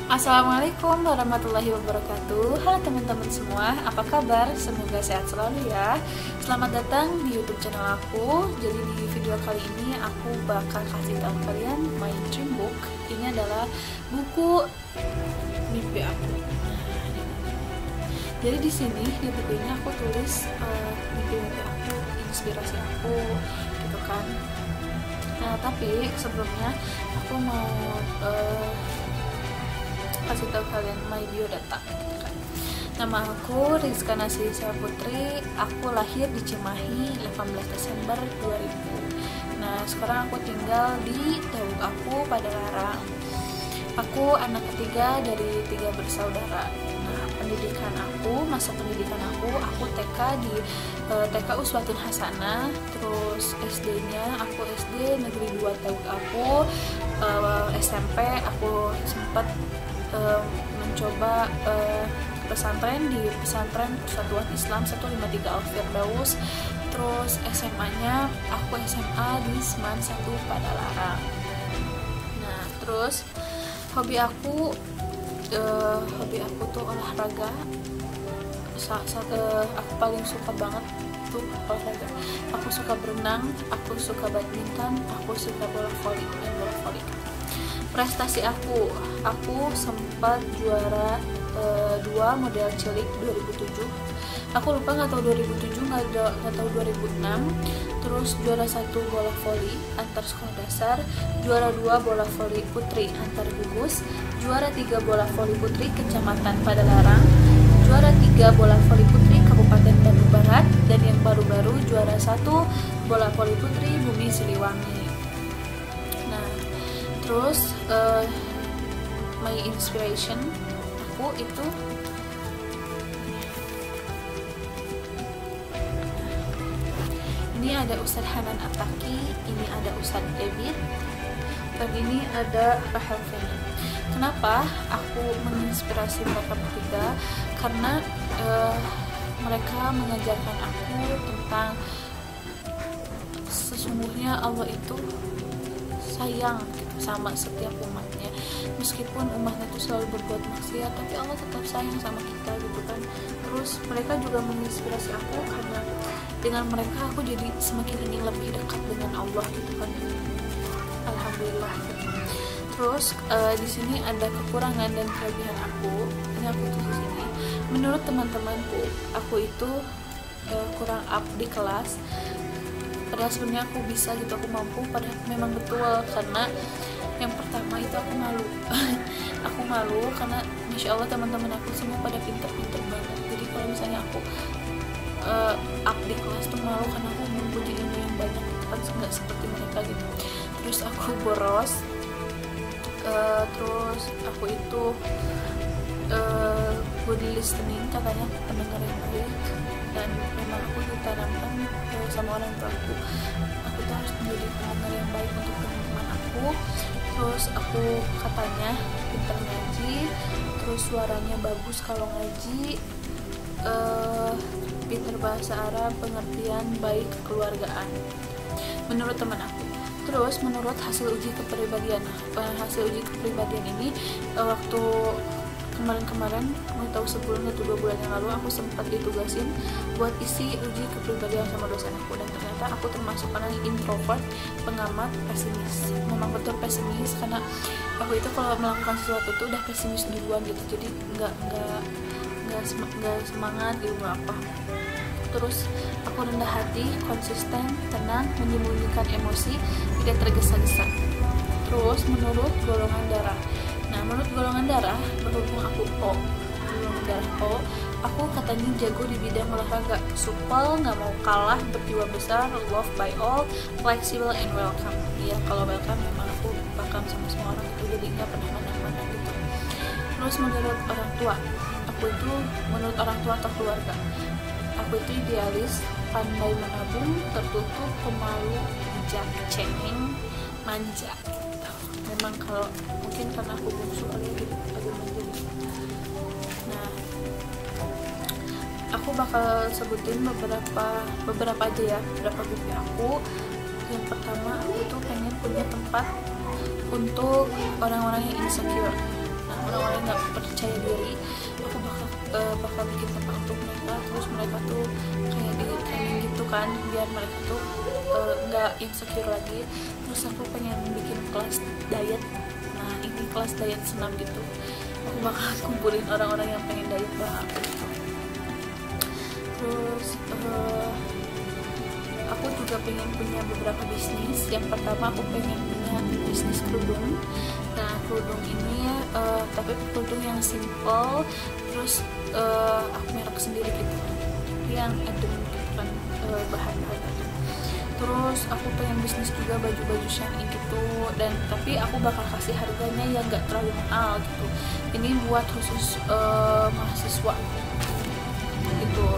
Assalamualaikum warahmatullahi wabarakatuh. Halo teman-teman semua, apa kabar? Semoga sehat selalu ya. Selamat datang di YouTube channel aku. Jadi di video kali ini aku bakal kasih tahu kalian my dream book. Ini adalah buku mimpi aku. Jadi di sini di buku ini aku tulis mimpi-mimpi aku, inspirasi aku, gitu kan. Nah, tapi sebelumnya aku mau kasih tahu kalian my biodata. Nama aku Rizka Nasrisya Putri. Aku lahir di Cimahi 18 Desember 2000. Nah, sekarang aku tinggal di Tewuk aku pada Larang. Aku anak ketiga dari 3 bersaudara. Nah, masa pendidikan aku TK di TK Uswatun Hasanah, terus SD-nya aku SD Negeri 2 Tewuk aku, SMP aku sempat mencoba pesantren di pesantren Persatuan Islam 153 Al Firdaus. Terus SMA-nya aku SMA di Seman 1 pada Larang. Nah, terus hobi aku tuh olahraga. Aku paling suka banget tuh olahraga. Aku suka berenang, aku suka badminton, aku suka bola voli dan bola voli. Prestasi aku sempat juara 2 model cilik 2007. Aku lupa, nggak tahu 2007 nggak tahu 2006. Terus juara 1 bola voli antar sekolah dasar, juara 2 bola voli putri antar gugus, juara 3 bola voli putri kecamatan Padalarang, juara 3 bola voli putri Kabupaten Bandung Barat, dan yang baru-baru juara 1 bola voli putri Bumi Siliwangi. Terus my inspiration aku itu ini ada Ustadz Hanan Ataki, ini ada Ustadz David, dan ini ada Rahel Feni. Kenapa aku menginspirasi mereka bertiga? Karena mereka mengajarkan aku tentang sesungguhnya Allah itu sayang sama setiap umatnya, meskipun umatnya itu selalu berbuat maksiat, tapi Allah tetap sayang sama kita gitu kan. Terus mereka juga menginspirasi aku karena dengan mereka aku jadi semakin ingin lebih dekat dengan Allah gitu kan. Alhamdulillah gitu. Terus di sini ada kekurangan dan kelebihan aku. Ini aku tulis di sini. Menurut teman-temanku, aku itu kurang up di kelas. Padahal sebenarnya aku bisa gitu, aku mampu. Padahal memang betul, karena yang pertama itu aku malu. Aku malu karena masya Allah teman-teman aku semua pada pinter-pinter banget. Jadi kalau misalnya aku up di kelas tuh malu karena aku mempunyai ilmu yang banyak kan, nggak seperti mereka gitu. Terus aku boros. Terus aku itu good listening, katanya pendengar yang baik, dan memang aku ditanamkan sama orang tua aku tuh harus menjadi pendengar yang baik untuk teman-teman aku. Terus aku katanya pintar ngaji, terus suaranya bagus kalau ngaji, pintar bahasa Arab, pengertian baik, kekeluargaan menurut teman aku. Terus menurut hasil uji kepribadian ini waktu kemarin nggak tahu sebulan atau 2 bulan yang lalu aku sempat ditugasin buat isi uji kepribadian sama dosen aku, dan ternyata aku termasuk orang introvert, pengamat, pesimis. Memang betul pesimis, karena aku itu kalau melakukan sesuatu tuh udah pesimis duluan gitu, jadi nggak semangat gitu, nggak apa. Terus aku rendah hati, konsisten, tenang, menyembunyikan emosi, tidak tergesa-gesa. Terus menurut golongan darah, berhubung aku golongan darah O, aku katanya jago di bidang olahraga, supel, nggak mau kalah, berjiwa besar, love by all, flexible and welcome. Ya kalau welcome memang aku bakal sama semua orang itu, jadi nggak pernah mana-mana gitu. Terus menurut orang tua, menurut orang tua atau keluarga, aku itu idealis, pandai menabung, tertutup, pemalu, bijak, cengeng, manja gitu. Memang kalau mungkin karena aku bungsu kali gitu, agak manja gitu. Nah, aku bakal sebutin beberapa aja ya, beberapa mimpi aku. Yang pertama, aku tuh pengen punya tempat untuk orang-orang yang insecure. Nah, orang-orang yang nggak percaya diri, aku bakal bikin tempat untuk mereka. Terus mereka tuh kayak di training gitu kan, biar mereka tuh nggak insecure lagi. Terus aku pengen bikin kelas diet. Nah ini kelas diet senam gitu, aku bakal kumpulin orang-orang yang pengen diet banget gitu. Terus aku juga pengen punya beberapa bisnis. Yang pertama aku pengen punya bisnis kerudung. Nah kerudung ini tapi kerudung yang simple, terus aku merek sendiri gitu, yang adem gitu kan, bahan-bahan itu. Terus aku pengen bisnis juga baju-baju syari gitu, dan tapi aku bakal kasih harganya yang gak terlalu mahal gitu. Ini buat khusus mahasiswa gitu.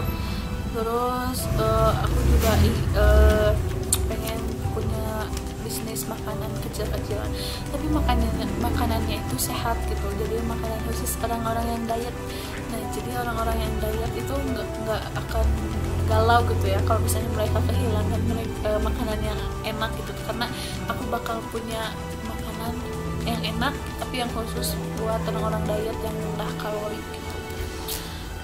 Terus aku juga pengen punya bisnis makanan kecil-kecilan, tapi makanannya itu sehat gitu, jadi makanan khusus orang-orang yang diet. Nah jadi orang-orang yang diet itu nggak akan galau gitu ya kalau misalnya mereka kehilangan makanan yang enak gitu, karena aku bakal punya makanan yang enak tapi yang khusus buat orang-orang diet yang rendah kalori gitu.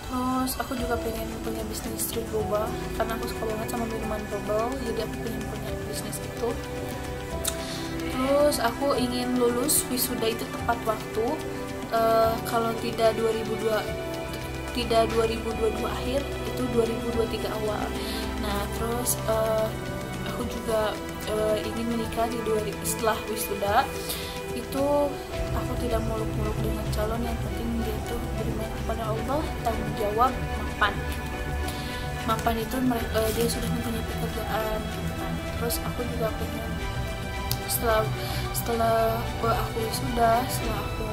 Terus aku juga pengen punya bisnis street boba, karena aku suka banget sama minuman bubble, jadi aku pengen punya bisnis itu. Terus aku ingin lulus wisuda itu tepat waktu, kalau tidak 2022 akhir, itu 2023 awal. Nah terus aku juga ingin menikah setelah wisuda. Itu aku tidak muluk-muluk dengan calon, yang penting dia tuh beriman kepada Allah, tanggung jawab, mapan itu dia sudah mempunyai pekerjaan gitu kan. Terus aku juga pengen setelah aku wisuda, setelah aku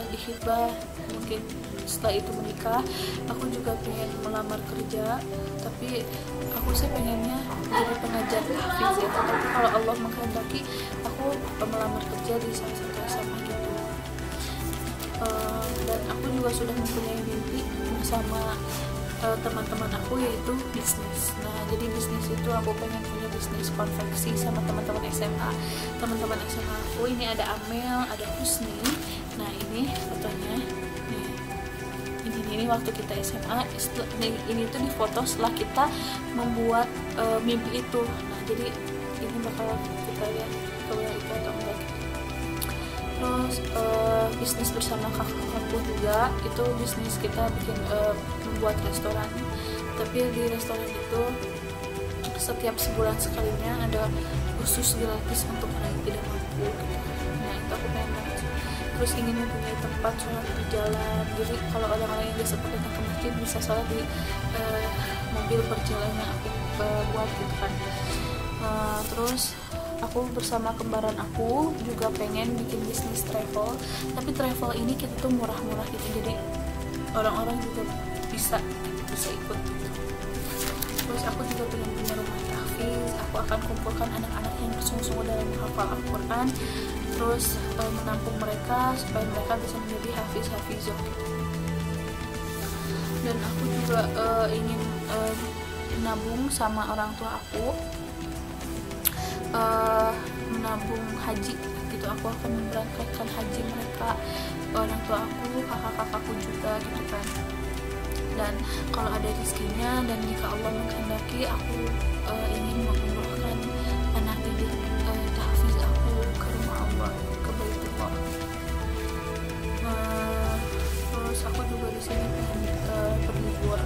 dihibah, mungkin setelah itu menikah, aku juga pengen melamar kerja. Tapi aku sih pengennya jadi pengajar tahfiz ya, tapi kalau Allah menghendaki aku melamar kerja di salah satu SMA gitu. Dan aku juga sudah mempunyai mimpi bersama teman-teman aku, yaitu bisnis. Nah jadi bisnis itu aku pengen punya bisnis konveksi sama teman-teman SMA. Teman-teman SMA aku ini ada Amel, ada Husni. Nah ini fotonya nih, ini waktu kita SMA. Ini tuh difoto setelah kita membuat mimpi itu. Nah jadi ini bakal kita lihat kalau itu atau enggak. Terus bisnis bersama kakak-kakakku juga, itu bisnis kita bikin membuat restoran. Tapi di restoran itu setiap sebulan sekalinya ada khusus gratis untuk orang yang tidak mampu gitu. Nah itu aku pengen banget. Terus ingin mempunyai tempat sholat di jalan, jadi kalau orang-orang yang biasa datang ke masjid bisa sholat di mobil perjalanan yang aku buat gitu kan. Terus aku bersama kembaran aku juga pengen bikin bisnis travel, tapi travel ini kita tuh murah-murah gitu, jadi orang-orang juga bisa ikut gitu. Terus aku juga pengen punya rumah tahfiz. Aku akan kumpulkan anak-anak yang bersungguh-sungguh dalam menghafal Al-Quran, terus menampung mereka supaya mereka bisa menjadi hafiz-hafizah gitu. Dan aku juga ingin menabung sama orang tua aku, menabung haji gitu. Aku akan memberangkatkan haji mereka, orang tua aku, kakak-kakakku juga gitu kan. Dan kalau ada rezekinya dan jika Allah menghendaki, aku ingin mengumrohkan anak didik tahfiz aku ke rumah Allah, ke Baitullah. Terus aku juga di sini pengen berlibur,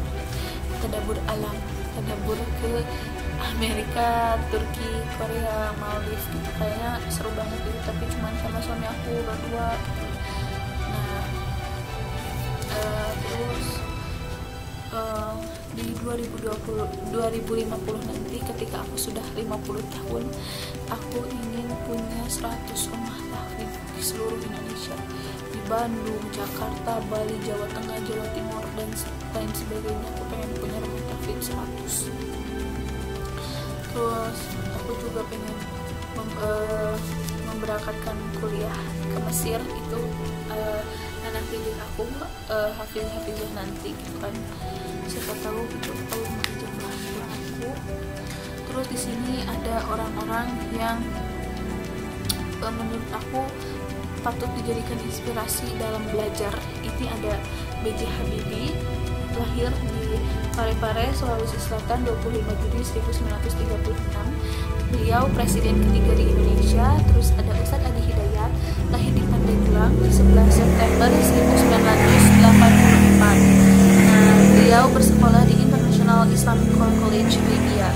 tadabbur alam, tadabbur ke Amerika, Turki, Korea, Maldives gitu. Kayaknya seru banget gitu, tapi cuman sama suami aku berdua gitu. Nah terus di 2050 nanti, ketika aku sudah 50 tahun, aku ingin punya 100 rumah tahfiz di seluruh Indonesia, di Bandung, Jakarta, Bali, Jawa Tengah, Jawa Timur, dan lain sebagainya. Aku pengen punya rumah tahfiz 100. Terus aku juga pengen memberangkatkan kuliah ke Mesir, itu anak didik aku hafizah nanti gitu kan. Siapa tahu gitu Allah menjamah aku. Terus di sini ada orang-orang yang menurut aku patut dijadikan inspirasi dalam belajar. Ini ada B.J. Habibie, lahir di Parepare, Sulawesi Selatan 25 Juli 1936. Beliau presiden ketiga di Indonesia. Terus ada Ustadz Adi Hidayat, lahir di Pandeglang 11 September 1984. Nah, beliau bersekolah di International Islamic College Libya.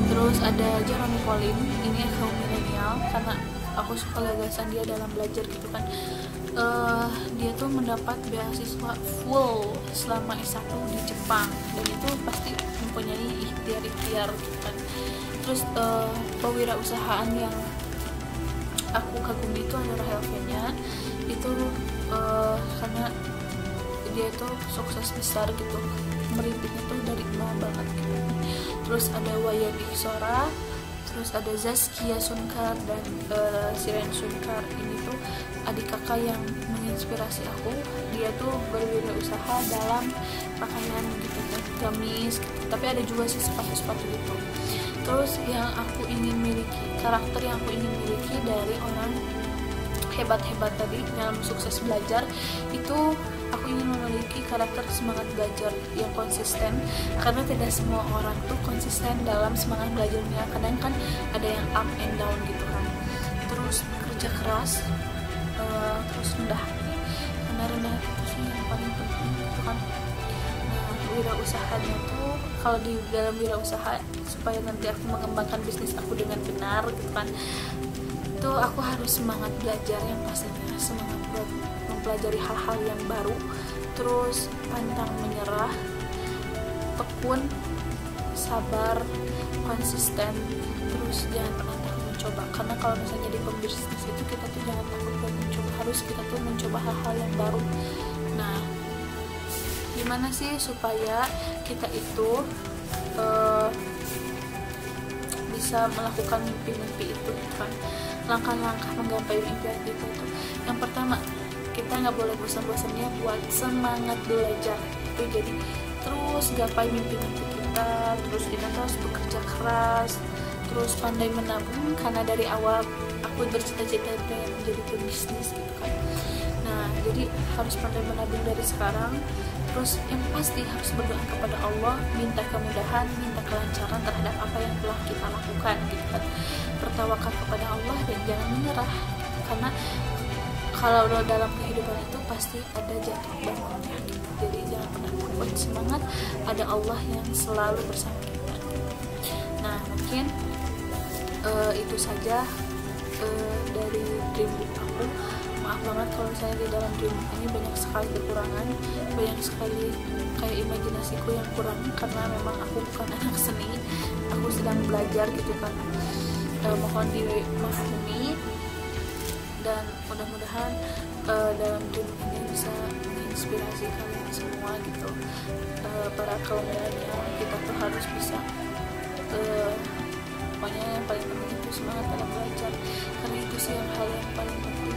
Terus ada Jeremy Colin, ini kaum milenial, karena aku suka gagasan dia dalam belajar gitu kan. Dia tuh mendapat beasiswa full selama S1 di Jepang, dan itu pasti mempunyai ikhtiar gitu kan. Terus pewirausahaan yang aku kagumi itu adalah Helvenya itu, karena dia tuh sukses besar gitu, merintisnya tuh dari nol banget gitu. Terus ada Wayan Iksora, terus ada Zaskia Sunkar dan Siren Sunkar. Ini tuh adik kakak yang menginspirasi aku. Dia tuh berwirausaha dalam pakaian gitu kan, gamis gitu. Tapi ada juga sih sepatu-sepatu gitu. Terus yang aku ingin miliki, karakter yang aku ingin miliki dari orang hebat-hebat tadi dalam sukses belajar itu, aku ingin memiliki karakter semangat belajar yang konsisten, karena tidak semua orang tuh konsisten dalam semangat belajarnya. Kadang kan ada yang up and down gitu kan. Terus kerja keras, terus rendah hati, karena rendah hati itu sih yang paling penting gitu kan. Nah, wirausahanya tuh, kalau di dalam wirausaha, supaya nanti aku mengembangkan bisnis aku dengan benar gitu kan, itu aku harus semangat belajar yang pastinya, semangat buat mempelajari hal-hal yang baru, terus pantang menyerah, tekun, sabar, konsisten, terus jangan pernah takut mencoba. Karena kalau misalnya di pembisnis itu kita tuh jangan takut buat mencoba, harus kita tuh mencoba hal-hal yang baru. Nah, gimana sih supaya kita itu bisa melakukan mimpi-mimpi itu kan? Langkah-langkah menggapai impian itu tuh, yang pertama, kita nggak boleh bosan-bosannya buat semangat belajar itu. Jadi terus gapai mimpi-mimpi kita, terus kita harus bekerja keras, terus pandai menabung, karena dari awal aku bercita-cita pengen menjadi pebisnis gitu kan. Nah, jadi harus pandai menabung dari sekarang. Terus yang pasti harus berdoa kepada Allah, minta kemudahan, minta kelancaran terhadap apa yang telah kita lakukan gitu kan. Bertawakal kepada Allah dan jangan menyerah, karena kalau dalam kehidupan itu pasti ada jatuh bangunnya gitu. Jadi jangan pernah takut, semangat, ada Allah yang selalu bersama kita. Nah, mungkin itu saja dari dream book aku. Maaf banget kalau misalnya di dalam dream book ini banyak sekali kekurangan, banyak sekali kayak imajinasiku yang kurang, karena memang aku bukan anak seni, aku sedang belajar gitu kan. Mohon dimahami, dan mudah-mudahan dalam dream ini bisa menginspirasi kalian semua gitu. Para kaum milenial, kita tuh harus bisa, pokoknya yang paling penting itu semangat dalam belajar, karena itu sih yang hal yang paling penting.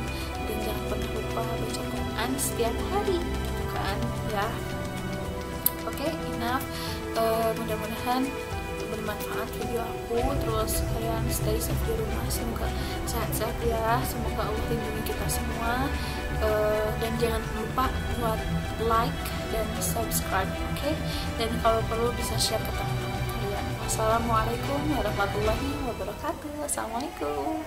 Dan jangan pernah lupa baca Quran setiap hari gitu kan ya. Oke, enough. Mudah-mudahan bermanfaat video aku. Terus kalian stay safe di rumah, semoga sehat-sehat ya, semoga Allah lindungi kita semua. Dan jangan lupa buat like dan subscribe, oke? Dan kalau perlu bisa share ke teman-teman kalian. Wassalamualaikum warahmatullahi wabarakatuh. Assalamualaikum.